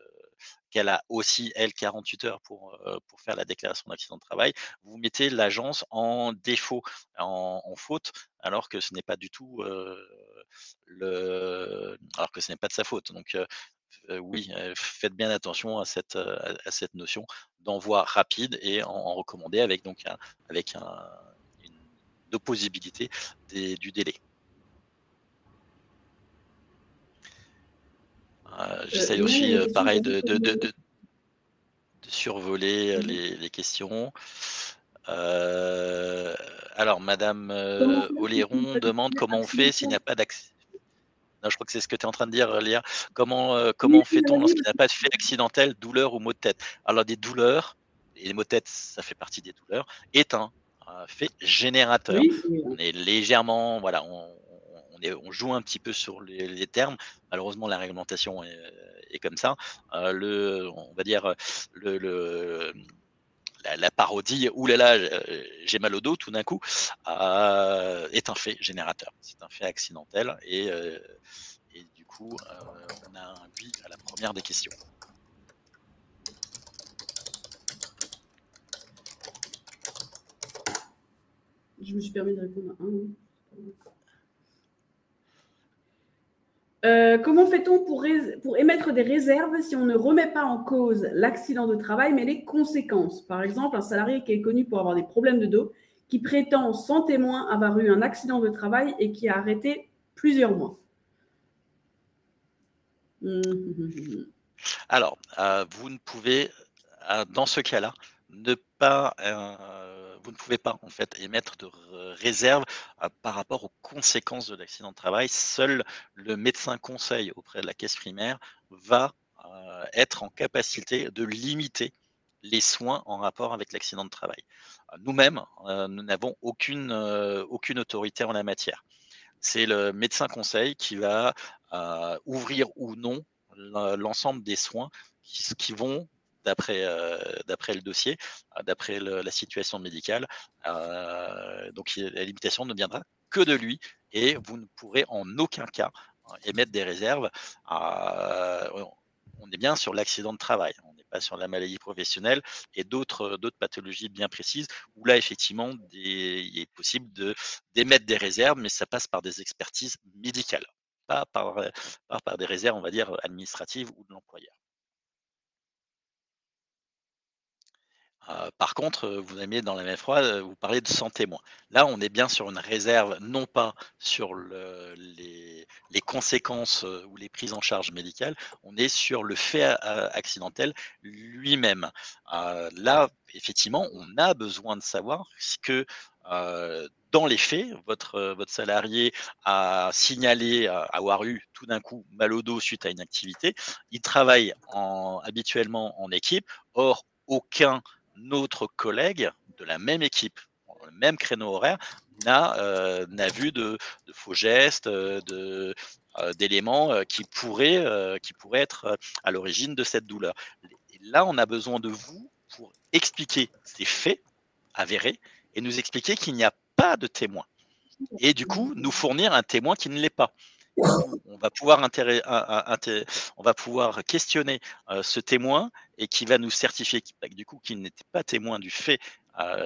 qu'elle a aussi, elle, 48 heures pour faire la déclaration d'accident de travail, vous mettez l'agence en défaut, en faute, alors que ce n'est pas du tout alors que ce n'est pas de sa faute. Donc, oui, faites bien attention à cette notion d'envoi rapide et en recommandé avec donc une opposibilité du délai. J'essaye aussi, pareil, de survoler les questions. Alors, Madame Oléron demande comment on fait s'il n'y a pas d'accès. Non, je crois que c'est ce que tu es en train de dire, Léa. Comment fait-on lorsqu'il n'y a pas de fait accidentel, douleur ou maux de tête? Alors, des douleurs, et les maux de tête, ça fait partie des douleurs, est un fait générateur. Oui. On est légèrement, voilà, on joue un petit peu sur les termes. Malheureusement, la réglementation est comme ça. On va dire, la parodie, oulala, j'ai mal au dos tout d'un coup, est un fait générateur. C'est un fait accidentel et du coup, on a un oui à la première des questions. Je me suis permis de répondre à un. Comment fait-on pour émettre des réserves si on ne remet pas en cause l'accident de travail, mais les conséquences? Par exemple, un salarié qui est connu pour avoir des problèmes de dos, qui prétend sans témoin avoir eu un accident de travail et qui a arrêté plusieurs mois. Alors, vous ne pouvez, dans ce cas-là, vous ne pouvez pas en fait émettre de réserve par rapport aux conséquences de l'accident de travail. Seul le médecin conseil auprès de la caisse primaire va être en capacité de limiter les soins en rapport avec l'accident de travail. Nous-mêmes, nous n'avons aucune autorité en la matière. C'est le médecin conseil qui va ouvrir ou non l'ensemble des soins qui vont, d'après le dossier, d'après la situation médicale. Donc la limitation ne viendra que de lui et vous ne pourrez en aucun cas émettre des réserves. on est bien sur l'accident de travail. On n'est pas sur la maladie professionnelle et d'autres pathologies bien précises où là, effectivement, il est possible d'émettre des réserves, mais ça passe par des expertises médicales, pas par des réserves, on va dire, administratives ou de l'employeur. Par contre, vous avez mis dans la même phrase, vous parlez de 100 témoins. Là, on est bien sur une réserve, non pas sur les conséquences, ou les prises en charge médicales, on est sur le fait accidentel lui-même. Là, effectivement, on a besoin de savoir ce que, dans les faits, votre salarié a signalé avoir eu tout d'un coup mal au dos suite à une activité. Il travaille habituellement en équipe. Or, aucun notre collègue de la même équipe, dans le même créneau horaire, n'a vu de faux gestes, d'éléments qui pourraient être à l'origine de cette douleur. Et là, on a besoin de vous pour expliquer ces faits avérés et nous expliquer qu'il n'y a pas de témoin. Et du coup, nous fournir un témoin qui ne l'est pas. Du coup, on va pouvoir questionner ce témoin et qui va nous certifier du coup qu'il n'était pas témoin du fait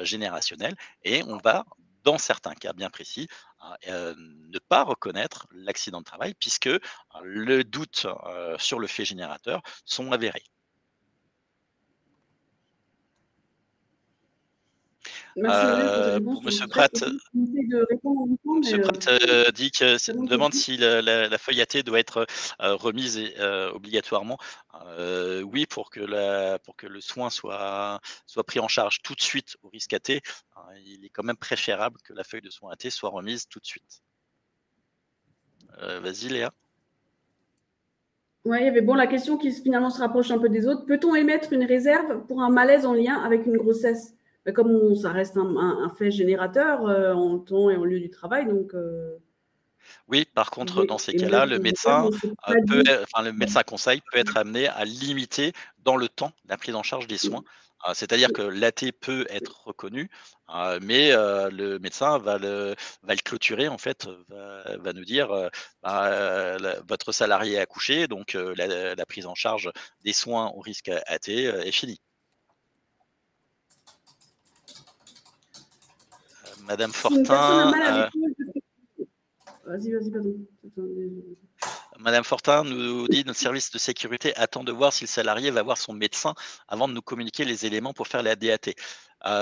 générationnel et on va, dans certains cas bien précis, ne pas reconnaître l'accident de travail puisque le doute sur le fait générateur sont avérés. Merci Lionel pour tes Pour réponses. Monsieur Très Pratt, précises. J'essaie de répondre en même temps, mais Monsieur Pratt, dit que très bonne demande question. si la feuille AT doit être, remise obligatoirement. Oui, pour que le soin soit pris en charge tout de suite au risque AT, il est quand même préférable que la feuille de soin AT soit remise tout de suite. Vas-y Léa. Ouais, mais bon, la question qui finalement se rapproche un peu des autres, peut-on émettre une réserve pour un malaise en lien avec une grossesse? Mais comme ça reste un fait générateur en temps et en lieu du travail, donc Oui, par vous contre, pouvez dans ces cas-là, émettre le une réserve, médecin, mais c'est pas dit. le médecin conseil peut être amené à limiter dans le temps la prise en charge des soins. C'est-à-dire que l'AT peut être reconnu, mais le médecin va le clôturer en fait, va nous dire, votre salarié a accouché, donc la prise en charge des soins au risque AT, est finie. Madame Si une personne a Fortin, mal à l'épaule, vas-y, pardon. Madame Fortin nous dit: «Notre service de sécurité attend de voir si le salarié va voir son médecin avant de nous communiquer les éléments pour faire la DAT.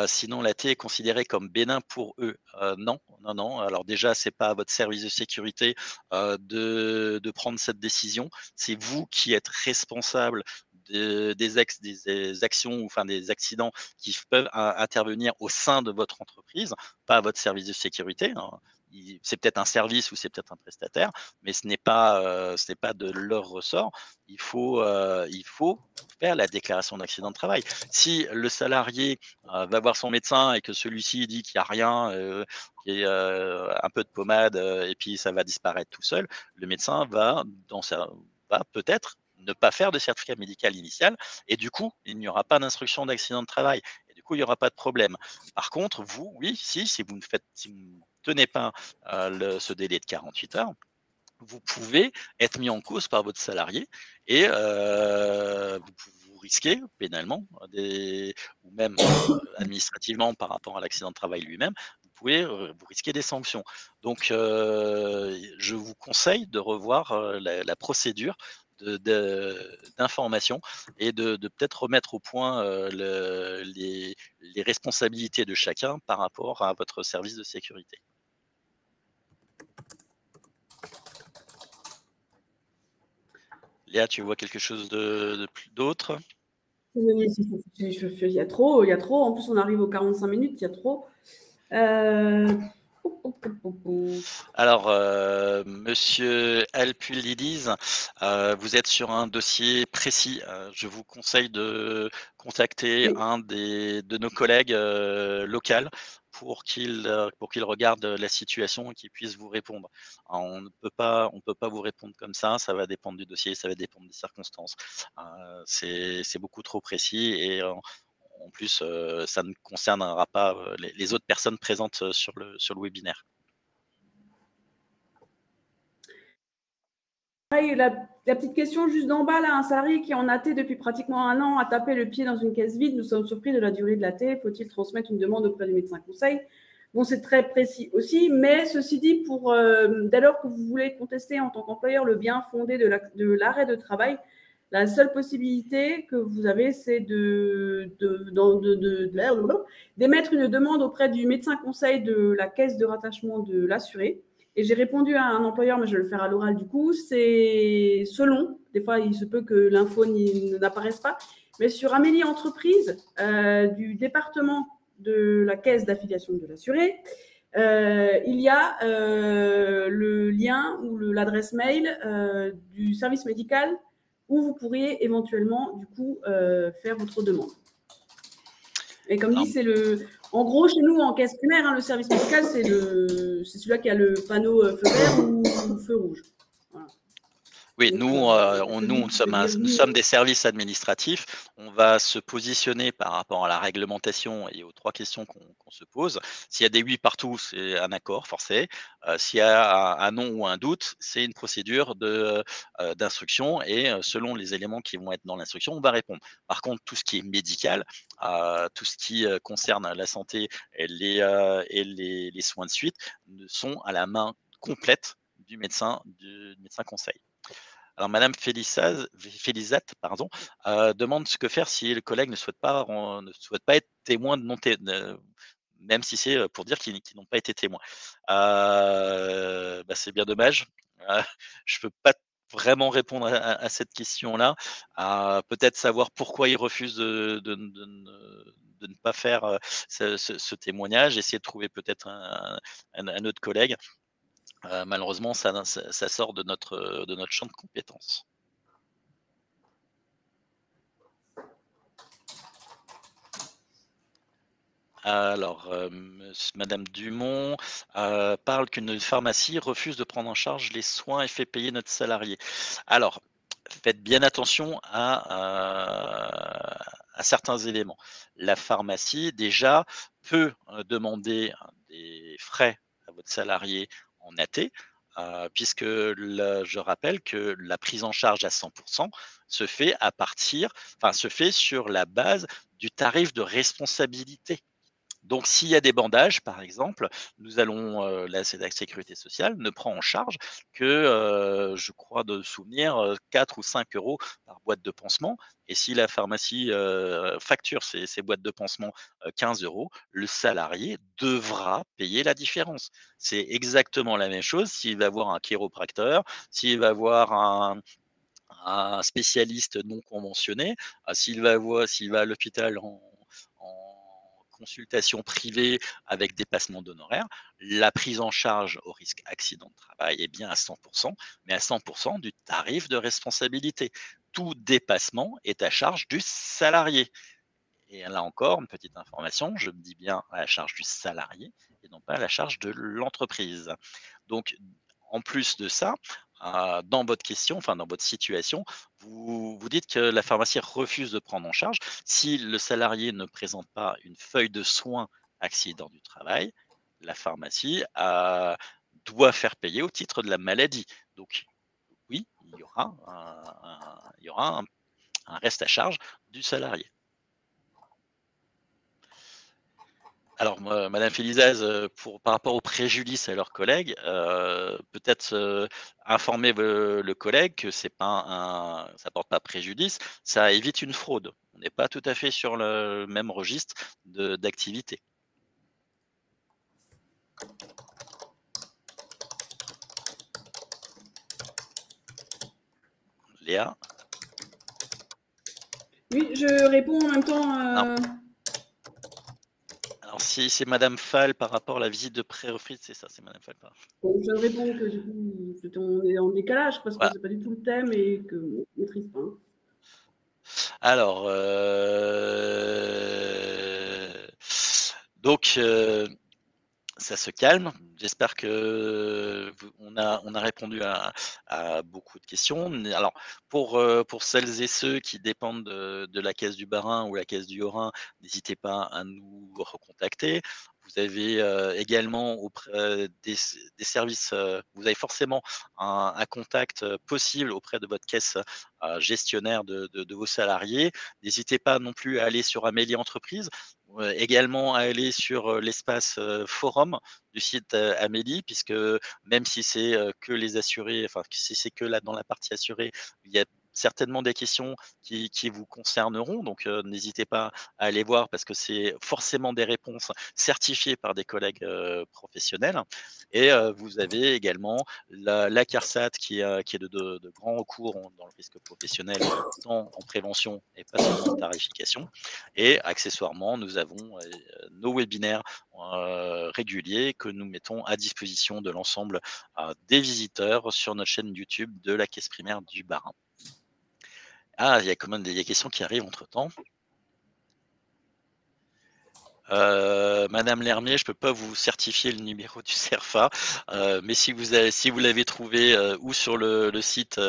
Sinon l'AT est considéré comme bénin pour eux». Non, non, non. Alors déjà, c'est pas à votre service de sécurité, de prendre cette décision. C'est vous qui êtes responsable des actions ou enfin des accidents qui peuvent intervenir au sein de votre entreprise, pas à votre service de sécurité, hein. C'est peut-être un service ou c'est peut-être un prestataire, mais ce n'est pas de leur ressort. Il faut faire la déclaration d'accident de travail. Si le salarié va voir son médecin et que celui-ci dit qu'il n'y a rien, qu'il y a un peu de pommade et puis ça va disparaître tout seul, le médecin va peut-être ne pas faire de certificat médical initial et du coup, il n'y aura pas d'instruction d'accident de travail et du coup, il n'y aura pas de problème. Par contre, vous, oui, si vous ne tenez pas ce délai de 48 heures, vous pouvez être mis en cause par votre salarié et vous risquez pénalement ou même administrativement par rapport à l'accident de travail lui-même, vous risquez des sanctions. Donc, je vous conseille de revoir la procédure d'information et de peut-être remettre au point les responsabilités de chacun par rapport à votre service de sécurité. Léa, tu vois quelque chose d'autre? Il y a trop, il y a trop. En plus, on arrive aux 45 minutes, il y a trop. Euh... Alors, monsieur Alpulidis, vous êtes sur un dossier précis. Je vous conseille de contacter Oui. un de nos collègues locaux pour qu'il regarde la situation et qu'il puisse vous répondre. On ne peut pas vous répondre comme ça va dépendre du dossier, ça va dépendre des circonstances. C'est beaucoup trop précis et en plus, ça ne concernera pas les autres personnes présentes sur le webinaire. La petite question juste d'en bas, là, un salarié qui est en AT depuis pratiquement 1 an a tapé le pied dans une caisse vide. Nous sommes surpris de la durée de l'AT. Faut-il transmettre une demande auprès du médecin conseil? Bon, c'est très précis aussi, mais ceci dit, dès lors que vous voulez contester en tant qu'employeur le bien fondé de l'arrêt de travail, la seule possibilité que vous avez, c'est d'émettre une demande auprès du médecin conseil de la caisse de rattachement de l'assuré. Et j'ai répondu à un employeur, mais je vais le faire à l'oral du coup, c'est selon. Des fois, il se peut que l'info n'apparaisse pas. Mais sur Amélie Entreprise, du département de la caisse d'affiliation de l'assuré, il y a le lien ou l'adresse mail du service médical où vous pourriez éventuellement, du coup, faire votre demande. Et comme dit, c'est en gros, chez nous, en caisse primaire, hein, le service médical, c'est celui-là qui a le panneau feu vert ou feu rouge. Voilà. Oui, nous, nous sommes des services administratifs. On va se positionner par rapport à la réglementation et aux 3 questions qu'on se pose. S'il y a des oui partout, c'est un accord forcé. S'il y a un non ou un doute, c'est une procédure d'instruction et selon les éléments qui vont être dans l'instruction, on va répondre. Par contre, tout ce qui est médical, tout ce qui concerne la santé et les soins de suite sont à la main complète du médecin conseil. Alors, Madame Félisat demande ce que faire si le collègue ne souhaite pas être témoin même si c'est pour dire qu'ils n'ont pas été témoins. C'est bien dommage. Je peux pas vraiment répondre à cette question-là. Peut-être savoir pourquoi ils refusent de ne pas faire ce témoignage, essayer de trouver peut-être un autre collègue. Malheureusement, ça sort de notre champ de compétences. Alors, Madame Dumont parle qu'une pharmacie refuse de prendre en charge les soins et fait payer notre salarié. Alors, faites bien attention à certains éléments. La pharmacie, déjà, peut demander des frais à votre salarié en AT, puisque je rappelle que la prise en charge à 100% se fait se fait sur la base du tarif de responsabilité. Donc, s'il y a des bandages, par exemple, la sécurité sociale ne prend en charge que, je crois de souvenir, 4 ou 5 € par boîte de pansement. Et si la pharmacie facture ces boîtes de pansement 15 €, le salarié devra payer la différence. C'est exactement la même chose s'il va voir un chiropracteur, s'il va voir un spécialiste non conventionné, s'il va à l'hôpital en consultation privée avec dépassement d'honoraires, la prise en charge au risque accident de travail est bien à 100%, mais à 100% du tarif de responsabilité. Tout dépassement est à charge du salarié. Et là encore, une petite information, je me dis bien à la charge du salarié et non pas à la charge de l'entreprise. Donc, en plus de ça, dans votre question, enfin dans votre situation, vous dites que la pharmacie refuse de prendre en charge. Si le salarié ne présente pas une feuille de soins accident du travail, la pharmacie doit faire payer au titre de la maladie. Donc, oui, il y aura un reste à charge du salarié. Alors, madame Félizaz, par rapport aux préjudices à leurs collègues, peut-être informer le collègue que ça porte pas préjudice, ça évite une fraude. On n'est pas tout à fait sur le même registre d'activité. Léa? Oui, je réponds en même temps. Alors, si c'est Madame Fall par rapport à la visite de pré-retraite, c'est ça, c'est Madame Fall. Donc, je réponds que du coup, on est en décalage parce que c'est pas du tout le thème et qu'on ne maîtrise pas. Alors, donc, ça se calme. J'espère que on a répondu à beaucoup de questions. Alors, pour celles et ceux qui dépendent de la Caisse du Bas-Rhin ou la Caisse du Haut-Rhin, n'hésitez pas à nous recontacter. Vous avez également auprès des services, vous avez forcément un contact possible auprès de votre caisse gestionnaire de vos salariés. N'hésitez pas non plus à aller sur Amélie Entreprise, également à aller sur l'espace forum du site Amélie, puisque même si c'est que les assurés, enfin si c'est que là dans la partie assurée, il y a certainement des questions qui vous concerneront. Donc, n'hésitez pas à aller voir parce que c'est forcément des réponses certifiées par des collègues professionnels. Et vous avez également la CARSAT qui est de grand recours dans le risque professionnel, tant en prévention et pas seulement en tarification. Et accessoirement, nous avons nos webinaires réguliers que nous mettons à disposition de l'ensemble des visiteurs sur notre chaîne YouTube de la Caisse primaire du Bas-Rhin. Ah, il y a quand même des questions qui arrivent entre-temps. Madame Lermier, je ne peux pas vous certifier le numéro du CERFA, mais si vous l'avez trouvé ou sur le site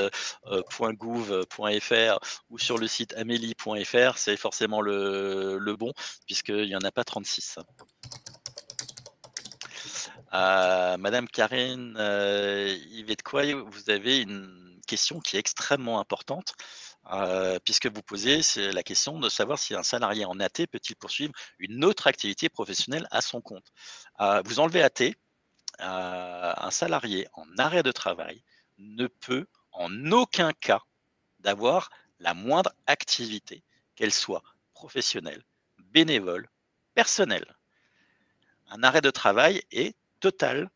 .gouv.fr ou sur le site amélie.fr, c'est forcément le bon, puisqu'il n'y en a pas 36. Madame Karine Yvetcoy, vous avez une question qui est extrêmement importante, puisque vous posez la question de savoir si un salarié en AT peut-il poursuivre une autre activité professionnelle à son compte. Vous enlevez AT, un salarié en arrêt de travail ne peut en aucun cas d'avoir la moindre activité, qu'elle soit professionnelle, bénévole, personnelle. Un arrêt de travail est total,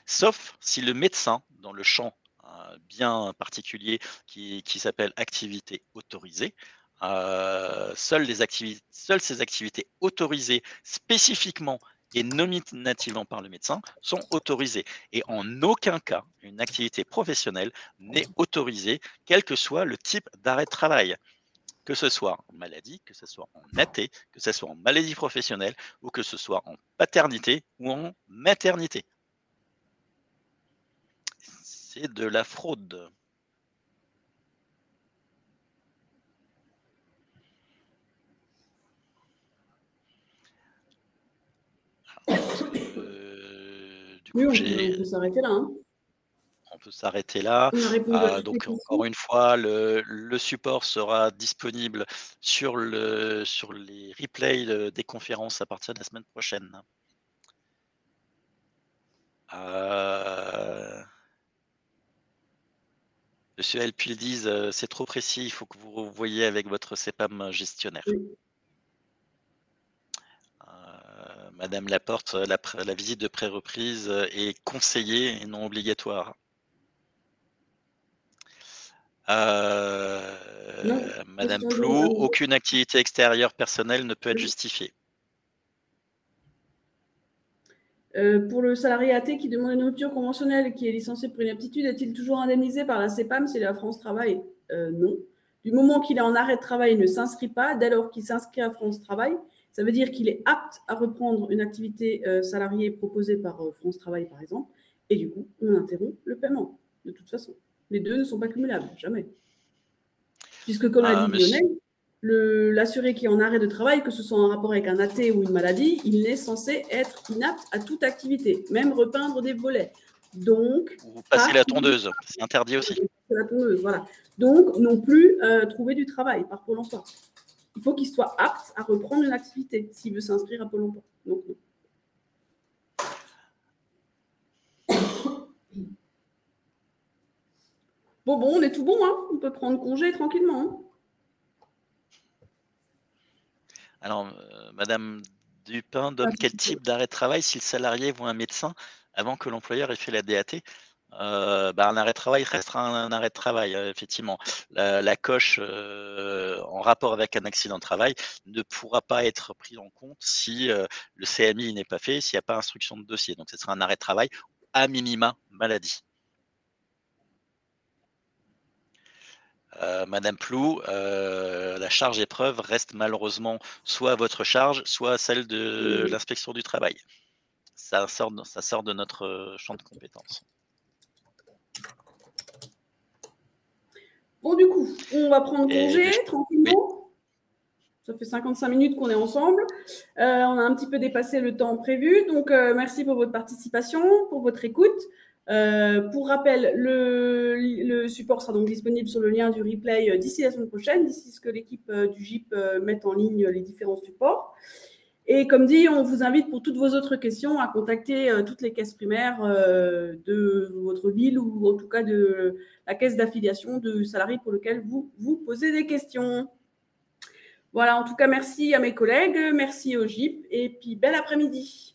sauf si le médecin, dans le champ bien particulier qui s'appelle activité autorisée, seules ces activités autorisées spécifiquement et nominativement par le médecin sont autorisées. Et en aucun cas, une activité professionnelle n'est autorisée, quel que soit le type d'arrêt de travail. Que ce soit en maladie, que ce soit en AT, que ce soit en maladie professionnelle ou que ce soit en paternité ou en maternité. C'est de la fraude. Du coup, oui, on peut s'arrêter là. Hein. On peut s'arrêter là. On a répondu à toutes les Donc, questions. encore une fois, le support sera disponible sur les replays des conférences à partir de la semaine prochaine. Monsieur Elpildis, c'est trop précis, il faut que vous voyez avec votre CEPAM gestionnaire. Oui. Madame Laporte, la visite de pré-reprise est conseillée et non obligatoire. Non, Madame question de Plou, nouveau. aucune activité extérieure personnelle ne peut être justifiée. Pour le salarié AT qui demande une rupture conventionnelle et qui est licencié pour inaptitude, est-il toujours indemnisé par la CEPAM si la France Travail? Non. Du moment qu'il est en arrêt de travail, il ne s'inscrit pas. Dès lors qu'il s'inscrit à France Travail, ça veut dire qu'il est apte à reprendre une activité salariée proposée par France Travail, par exemple. Et du coup, on interrompt le paiement, de toute façon. Les deux ne sont pas cumulables, jamais. Puisque, comme l'a dit Lionel, l'assuré qui est en arrêt de travail, que ce soit en rapport avec un AT ou une maladie, il est censé être inapte à toute activité, même repeindre des volets. Donc, ou passer la tondeuse, c'est interdit aussi. La tondeuse, voilà. Donc, non plus trouver du travail par Pôle emploi. Il faut qu'il soit apte à reprendre une activité s'il veut s'inscrire à Pôle emploi. Donc, non. Bon, on est tout bon, hein. On peut prendre congé tranquillement. Hein. Alors, Madame Dupin donne quel type d'arrêt de travail si le salarié voit un médecin avant que l'employeur ait fait la DAT? Un arrêt de travail restera un arrêt de travail, effectivement. La coche en rapport avec un accident de travail ne pourra pas être prise en compte si le CMI n'est pas fait, s'il n'y a pas instruction de dossier. Donc, ce sera un arrêt de travail à minima maladie. Madame Plou, la charge épreuve reste malheureusement soit à votre charge, soit à celle de l'inspection du travail. Ça sort de notre champ de compétences. Bon, du coup, on va prendre congé tranquillement. Ça fait 55 minutes qu'on est ensemble. On a un petit peu dépassé le temps prévu. Donc, merci pour votre participation, pour votre écoute. Pour rappel, le support sera donc disponible sur le lien du replay d'ici la semaine prochaine, d'ici ce que l'équipe du GIP mette en ligne les différents supports. Et comme dit, on vous invite pour toutes vos autres questions à contacter toutes les caisses primaires de votre ville ou en tout cas de la caisse d'affiliation de salariés pour lequel vous vous posez des questions. Voilà, en tout cas, merci à mes collègues, merci au GIP et puis bel après-midi.